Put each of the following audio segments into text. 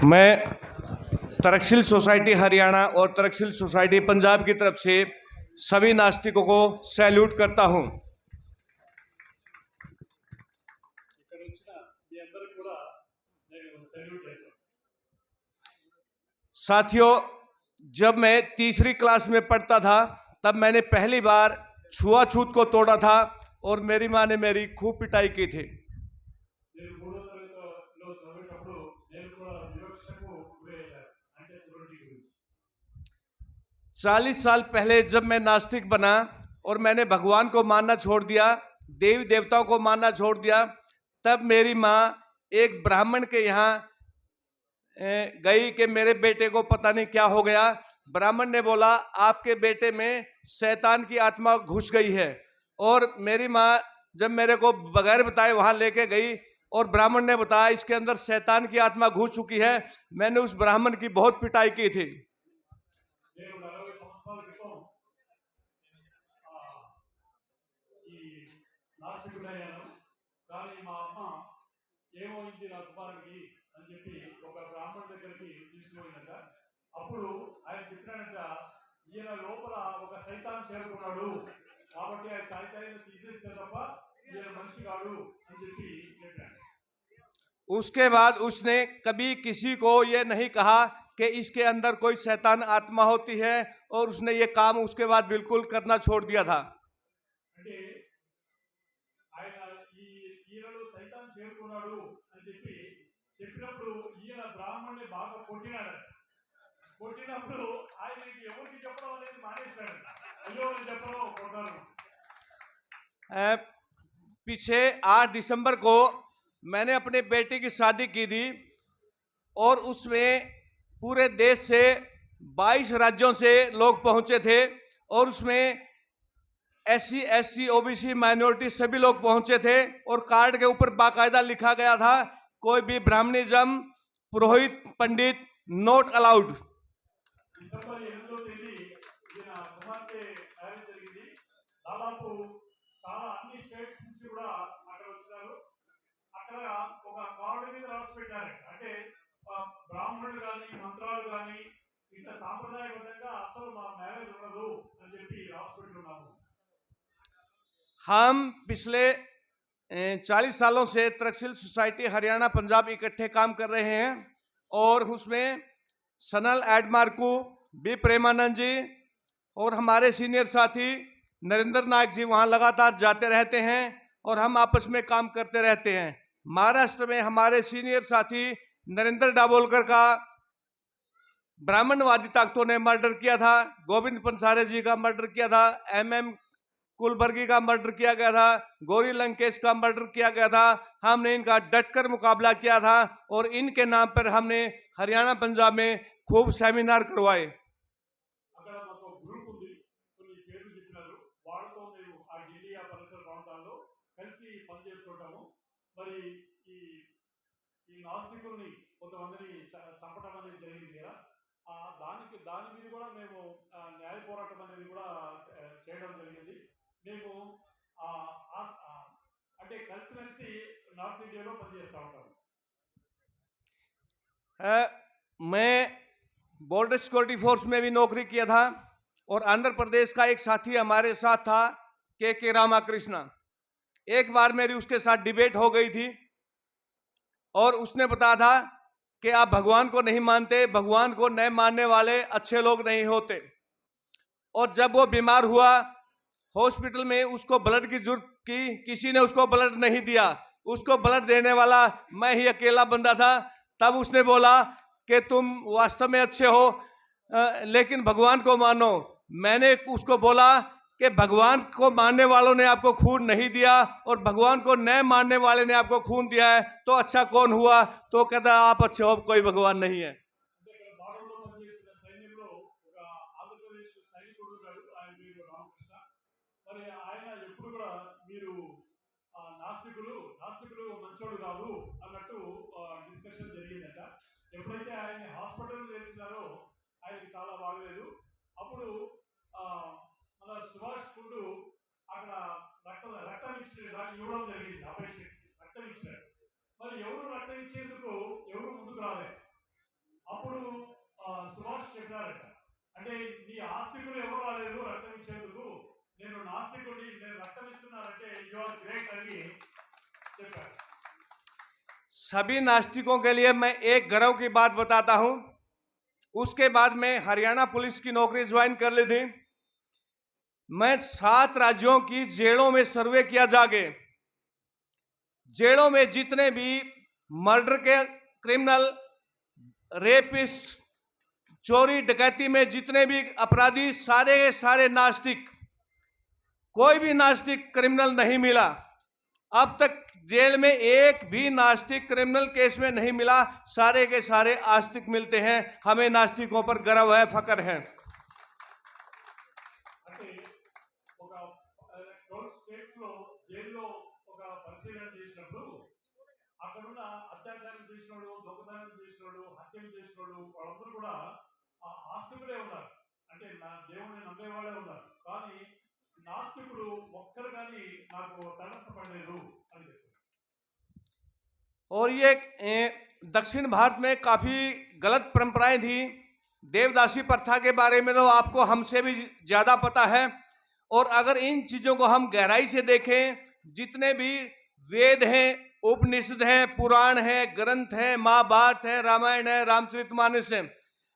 मैं तरकशील सोसाइटी हरियाणा और तरकशील सोसाइटी पंजाब की तरफ से सभी नास्तिकों को सैल्यूट करता हूं। साथियों, जब मैं तीसरी क्लास में पढ़ता था तब मैंने पहली बार छुआछूत को तोड़ा था और मेरी माँ ने मेरी खूब पिटाई की थी। 40 साल पहले जब मैं नास्तिक बना और मैंने भगवान को मानना छोड़ दिया, देवी देवताओं को मानना छोड़ दिया, तब मेरी माँ एक ब्राह्मण के यहाँ गई कि मेरे बेटे को पता नहीं क्या हो गया। ब्राह्मण ने बोला आपके बेटे में शैतान की आत्मा घुस गई है। और मेरी माँ जब मेरे को बगैर बताए वहां लेके गई और ब्राह्मण ने बताया इसके अंदर शैतान की आत्मा घुस चुकी है। मैंने उस ब्राह्मण की बहुत पिटाई की थी। ఏమైంది నా కుమారుడికి అని చెప్పి ఒక బ్రాహ్మణ దగ్గరికి తీసుకుపోయినట. అప్పుడు ఆయన చెప్పినాడంట, ఈయన లోపల ఒక సైతాన్ చేరుకున్నాడు కాబట్టి ఆ సైతాన్ని తీసేస్తే తప్ప ఈయన మనిషి కాడు అని చెప్పి చెప్పాడు. उसके बाद उसने कभी किसी को ये नहीं कहा कि इसके अंदर कोई शैतान आत्मा होती है और उसने ये काम उसके बाद बिल्कुल करना छोड़ दिया था। అంటే ఆయన ఈయనలో సైతాన్ చేరుకున్నాడు అని చెప్పి చెప్పినప్పుడు ఈయన బ్రాహ్మణ్ణి బాగా కొట్టినాడు. కొట్టినప్పుడు ఆయనకి ఎవరికి చెప్పడం అనేది మానేశాడు. అయ్యో అని చెప్పడం కొట్టారు. पीछे 8 दिसंबर को मैंने अपने बेटे की शादी की थी और उसमें पूरे देश से 22 राज्यों से लोग पहुंचे थे और उसमें SC, ST, OBC, माइनॉरिटी सभी लोग पहुंचे थे और कार्ड के ऊपर बाकायदा लिखा गया था कोई भी ब्राह्मणिज्म, पुरोहित, पंडित नॉट अलाउड। దాదాపు చాలా అన్ని స్టేట్స్ నుంచి కూడా అక్కడ వచ్చినారు. అక్కడ ఒక కార్డు మీద రాసి పెట్టారు, అంటే బ్రాహ్మణులు కానీ మంత్రాలు కానీ ఇట్లా సాంప్రదాయబద్ధంగా అసలు మా మ్యారేజ్ ఉండదు అని చెప్పి రాసి పెట్టున్నాము. हम पिछले 40 सालों से तरकशील सोसाइटी हरियाणा पंजाब इकट्ठे काम कर रहे हैं और उसमें सनल एडमार्कू, बी प्रेमानंद जी और हमारे सीनियर साथी नरेंद्र नायक जी वहां लगातार जाते रहते हैं और हम आपस में काम करते रहते हैं। महाराष्ट्र में हमारे सीनियर साथी नरेंद्र डाबोलकर का ब्राह्मणवादी ताकतों ने मर्डर किया था, गोविंद पंसारे जी का मर्डर किया था, MM कुलबर्गी का मर्डर किया गया था, गौरी लंकेश का मर्डर किया गया था। हमने इनका डटकर मुकाबला किया था और इनके नाम पर हमने हरियाणा पंजाब में खूब सेमिनार करवाए। మరి ఈ నాస్తికుల్ని కొంతమందిని చంపడం అనేది జరిగింది కదా, దాని మీద కూడా మేము న్యాయ పోరాటం అనేది కూడా చేయడం జరిగింది. మేము అంటే కలిసిమెలిసి నార్త్ ఇండియాలో పనిచేస్తూ ఉంటాము. मैं बॉर्डर सिक्योरिटी फोर्स में भी नौकरी किया था और आंध्र प्रदेश का एक साथी हमारे साथ था के रामाकृष्णा। एक बार मेरी उसके साथ डिबेट हो गई थी और उसने बताया था कि आप भगवान को नहीं मानते, भगवान को नहीं मानने वाले अच्छे लोग नहीं होते। और जब वो बीमार हुआ हॉस्पिटल में उसको ब्लड की जरूरत की, किसी ने उसको ब्लड नहीं दिया, उसको ब्लड देने वाला मैं ही अकेला बंदा था। तब उसने बोला कि तुम वास्तव में अच्छे हो लेकिन भगवान को मानो। मैंने उसको बोला कि भगवान को मानने वालों ने आपको खून नहीं दिया और भगवान को न मानने वाले ने आपको खून दिया है तो अच्छा कौन हुआ? तो कहता आप अच्छे हो, कोई भगवान नहीं है। డిస్కషన్ జరిగిందట. ఎప్పుడైతే ఆయన హాస్పిటల్ చేర్చినారో ఆయనకి చాలా బాగలేదు. అప్పుడు మన సుభాష్ కుండు అక్కడ రక్తం ఇవ్వడం జరిగింది. ఆపరేషన్ రక్తం ఇచ్చాడు. మరి ఎవరు రక్తం ఇచ్చేందుకు ఎవరు ముందుకు రాలేదు. అప్పుడు సుభాష్ చెప్పారట, అంటే నీ ఆస్తికులు ఎవరు రాలేదు రక్తం ఇచ్చేందుకు, నేను నాస్తికుడిని, నేను రక్తం ఇస్తున్నానంటే యు ఆర్ గ్రేట్ అని చెప్పారు. सभी नास्तिकों के लिए मैं एक गर्व की बात बताता हूं। उसके बाद मैं हरियाणा पुलिस की नौकरी ज्वाइन कर ली थी। मैं 7 राज्यों की जेलों में सर्वे किया जाके, जेलों में जितने भी मर्डर के क्रिमिनल, रेपिस्ट, चोरी डकैती में जितने भी अपराधी, सारे के सारे नास्तिक, कोई भी नास्तिक क्रिमिनल नहीं मिला। अब तक जेल में एक भी नास्तिक क्रिमिनल केस में नहीं मिला। सारे के सारे आस्तिक मिलते हैं। हमें नास्तिकों पर गर्व है, फख्र है। అంటే ఒక 12 స్టేట్స్ లో జైల్లో ఒక పరిశీలన చేసినప్పుడు అక్కడున్న అత్యాచారం చేసినోడు, దొంగతనం చేసినోడు, హత్యలు చేసినోడు వాళ్ళందరూ కూడా ఆ ఆస్తికులే ఉన్నారు. అంటే నా దేవుడిని నమ్మేవాళ్ళే ఉన్నారు. కానీ నాస్తికుడు ఒక్కరు కానీ నాకు తటస్థపడలేదు అని చెప్పారు. और ये दक्षिण भारत में काफी गलत परंपराएं थी। देवदासी प्रथा के बारे में तो आपको हमसे भी ज्यादा पता है। और अगर इन चीजों को हम गहराई से देखें, जितने भी वेद हैं, उपनिषद हैं, पुराण है, ग्रंथ है, महाभारत है, रामायण है, रामचरितमानस है,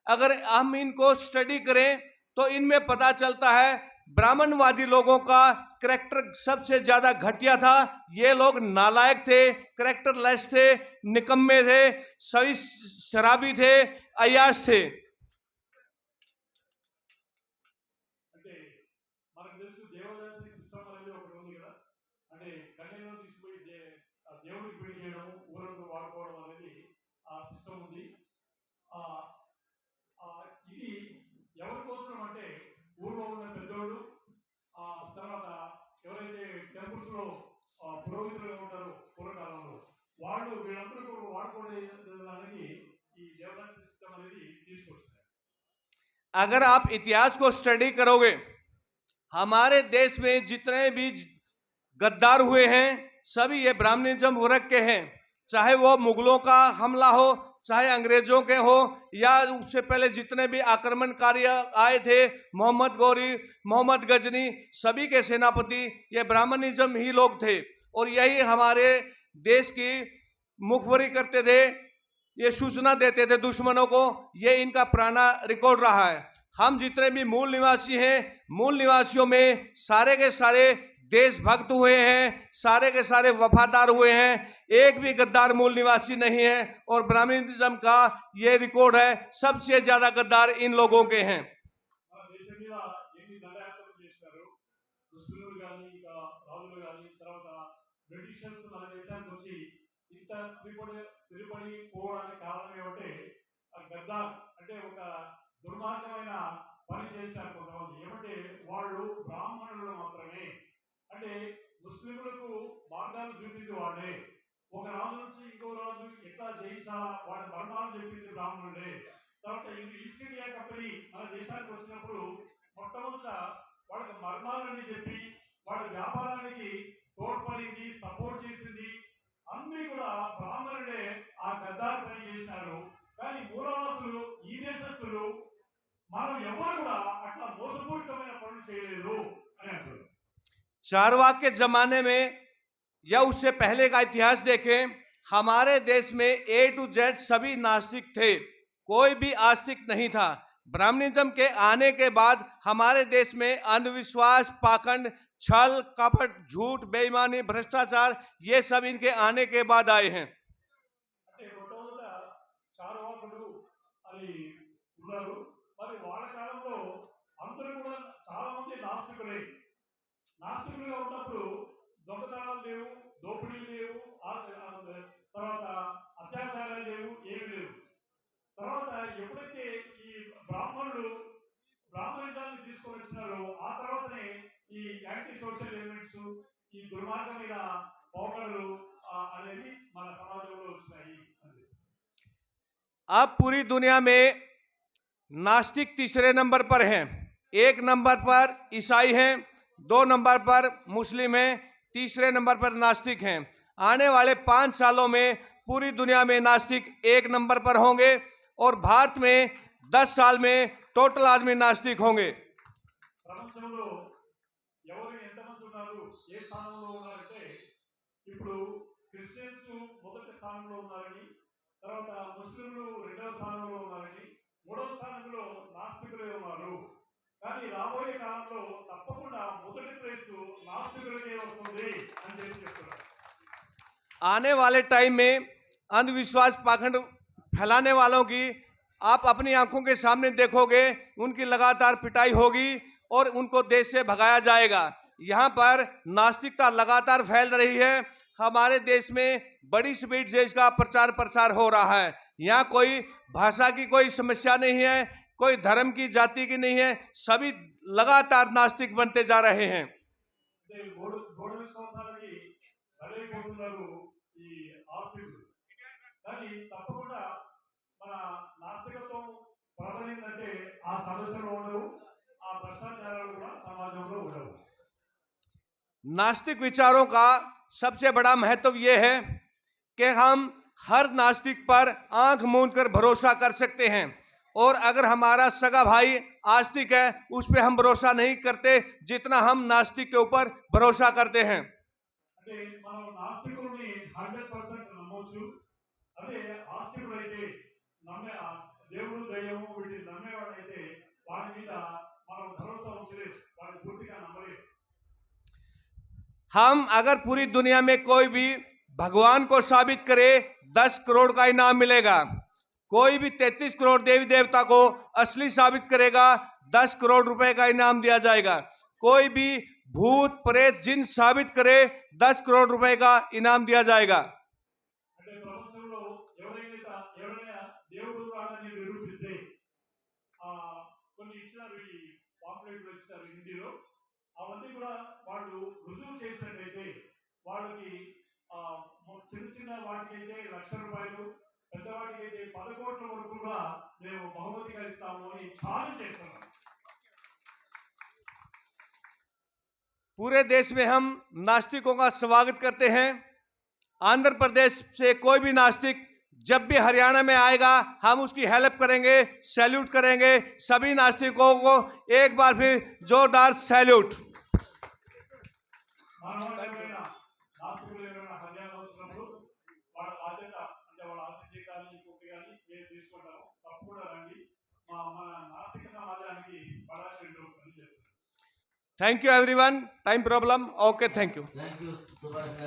अगर हम इनको स्टडी करें तो इनमें पता चलता है ब्राह्मणवादी लोगों का कैरेक्टर सबसे ज्यादा घटिया था। ये लोग नालायक थे, कैरेक्टरलेस थे, निकम्मे थे, सभी शराबी थे, अय्याश थे। అంటే మనకు తెలుసు దేవదాసి సిస్టమ్ అనేది ఒకటి ఉంది కదా. అంటే కన్యను తీసుకుపోయి దేవుడికి పెళ్లి చేయడం, ఊరంతా వాడుకోవడం అనేది ఆ సిస్టమ్ ఉంది. ఆ ఇది ఎవరి కోసం అంటే ఊళ్ళో ఉన్న పెద్దోళ్ళు, తర్వాత ఎవరైతే టెంపుల్స్ లో పురోహితులుగా ఉంటారో పూర్వకాలంలో వాళ్ళు వీళ్ళందరూ వాడుకోవడానికి ఈ దేవదాసి సిస్టమ్ అనేది తీసుకొచ్చారు. अगर आप इतिहास को स्टडी करोगे, हमारे देश में जितने भी गद्दार हुए हैं सभी ये ब्राह्मणिज्म वर्ग के हैं। चाहे वो मुगलों का हमला हो, चाहे अंग्रेजों के हो, या उससे पहले जितने भी आक्रमणकारी आए थे, मोहम्मद गौरी, मोहम्मद गजनी, सभी के सेनापति ये ब्राह्मणिज्म ही लोग थे। और यही हमारे देश की मुखबरी करते थे, ये सूचना देते थे दुश्मनों को। ये इनका पुराना रिकॉर्ड रहा है। हम जितने भी मूल निवासी हैं, मूल निवासियों में सारे के सारे देशभक्त हुए हैं, सारे के सारे वफादार हुए हैं। एक भी गद्दार मूल निवासी नहीं है। और ब्राह्मणिज्म का ये रिकॉर्ड है, सबसे ज्यादा गद्दार इन लोगों के हैं। మన దేశం మీద ఎన్ని దండయాత్రలు చేశారు ముస్లింలు కానీ, ఇంకా రాజులు కానీ, తర్వాత బ్రిటిషర్స్ మన దేశానికి వచ్చి ఇంత స్థిరపడి పోవడానికి కారణం ఏమంటే గద్దార్ అంటే ఒక దుర్మార్గమైన పని చేశారు కొంతమంది. ఏమంటే వాళ్ళు బ్రాహ్మణులు మాత్రమే, అంటే ముస్లింలకు మార్గాలు చూపింది వాళ్ళే. ఒక రాజు నుంచి ఇంకో రాజు ఎట్లా జయించాలా వాటి మర్మాలు చెప్పింది బ్రాహ్మణుడే. తర్వాత ఈస్ట్ ఇండియా కంపెనీ మన దేశానికి వచ్చినప్పుడు మొట్టమొదట వాళ్ళకి మర్మాలని చెప్పి వాళ్ళ వ్యాపారానికి తోడ్పడింది, సపోర్ట్ చేసింది అన్ని కూడా బ్రాహ్మణుడే ఆ గద్దార్ పని చేశారు. కానీ మూలవాసులు, ఈ దేశస్తులు మనం ఎవరు కూడా అట్లా మోసపూరితమైన పనులు చేయలేదు అని అంటారు. चारवाक के जमाने में या उससे पहले का इतिहास देखें, हमारे देश में A to Z सभी नास्तिक थे, कोई भी आस्तिक नहीं था। ब्राह्मणिज्म के आने के बाद हमारे देश में अंधविश्वास, पाखंड, छल, कपट, झूठ, बेईमानी, भ्रष्टाचार ये सब इनके आने के बाद आए हैं। అంటే మొట్టమొదట చారువాకులు అని ఉన్నారు. మరి వాళ్ళ కాలంలో అందరూ కూడా చాలా మంది నాస్తికులే. నాస్తికులుగా ఉన్నప్పుడు దొంగతనాలు లేవు, దోపిడీలు లేవు, తర్వాత అత్యాచారాలు లేవు, ఏమి లేవు. తర్వాత ఎప్పుడైతే ఈ బ్రాహ్మణిజాన్ని తీసుకొని వచ్చినారో ఆ తర్వాతనే ఈ యాంటీ సోషల్ ఎలిమెంట్స్, ఈ దుర్మార్గమైన పోకడలు అనేది మన సమాజంలో వచ్చినాయి. अब पूरी दुनिया में नास्तिक तीसरे नंबर पर हैं। 1 नंबर पर ईसाई हैं, 2 नंबर पर मुस्लिम हैं, तीसरे नंबर पर नास्तिक हैं। आने वाले 5 सालों में पूरी दुनिया में नास्तिक 1 नंबर पर होंगे और भारत में 10 साल में टोटल आदमी नास्तिक होंगे। ప్రపంచంలో ఎవరు ఎంతమంది ఉన్నారు, ఏ స్థానంలో ఉన్నారంటే ఇప్పుడు క్రిస్టియన్స్ మొదటి స్థానంలో ఉన్నారని, తర్వాత ముస్లింలు రెండవ స్థానంలో ఉన్నారని, మూడవ స్థానంలో నాస్తికులే ఉన్నారు. కానీ రాబోయే కాలంలో తప్పకుండా మొదటి ప్లేస్ నాస్తికులకే వస్తుంది అని చెప్తున్నారు. आने वाले टाइम में अंधविश्वास पाखंड फैलाने वालों की आप अपनी आंखों के सामने देखोगे, उनकी लगातार पिटाई होगी और उनको देश से भगाया जाएगा। यहाँ पर नास्तिकता लगातार फैल रही है। हमारे देश में बड़ी स्पीड से इसका प्रचार प्रसार हो रहा है। यहाँ कोई भाषा की कोई समस्या नहीं है, कोई धर्म की जाति की नहीं है, सभी लगातार नास्तिक बनते जा रहे हैं। ఈ ఆస్తికులు కానీ తప్పకుండా మన నాస్తికత్వం ప్రబలిందంటే ఆ సమస్యలు ఉండవు, ఆ భ్రష్టాచారాలు కూడా సమాజంలో ఉండవు. नास्तिक विचारों का सबसे बड़ा महत्व यह है कि हम हर नास्तिक पर आंख मूंद कर भरोसा कर सकते हैं, और अगर हमारा सगा भाई आस्तिक है उस पर हम भरोसा नहीं करते जितना हम नास्तिक के ऊपर भरोसा करते हैं। అంటే మనం నాస్తికుల్ని 100% నమ్మొచ్చు. అదే ఆస్తికుడైతే నమ్మే దేవుడు దైవము వీటిని నమ్మేవాడైతే వాడి మీద మనం భరోసా ఉంచలేదు, వాడిని పూర్తిగా నమ్మలేదు. हम अगर पूरी दुनिया में कोई भी भगवान को साबित करे 10 करोड़ का इनाम मिलेगा। कोई भी 33 करोड़ देवी देवता को असली साबित करेगा 10 करोड़ रुपए का इनाम दिया जाएगा। कोई भी भूत प्रेत जिन साबित करे 10 करोड़ रुपए का इनाम दिया जाएगा। అంటే ప్రపంచంలో ఎవరైనా దేవుడు కాదని నిరూపిస్తే కొన్ని ఇచ్చినారు, ఈ పాంప్లెట్లు ఇచ్చినారు హిందీలో, అవన్నీ కూడా వాళ్ళు రుజువు చేసినట్లయితే వాళ్ళకి చిన్న చిన్న వాటికైతే ₹1,00,000, పెద్దవాటికైతే 10 కోట్ల వరకు కూడా మేము బహుమతిగా ఇస్తాము అని ఛాలెంజ్ చేస్తున్నాం. पूरे देश में हम नास्तिकों का स्वागत करते हैं। आंध्र प्रदेश से कोई भी नास्तिक जब भी हरियाणा में आएगा हम उसकी हेल्प करेंगे, सैल्यूट करेंगे। सभी नास्तिकों को एक बार फिर जोरदार salute. Thank you everyone. Time problem. Okay, thank you. Thank you.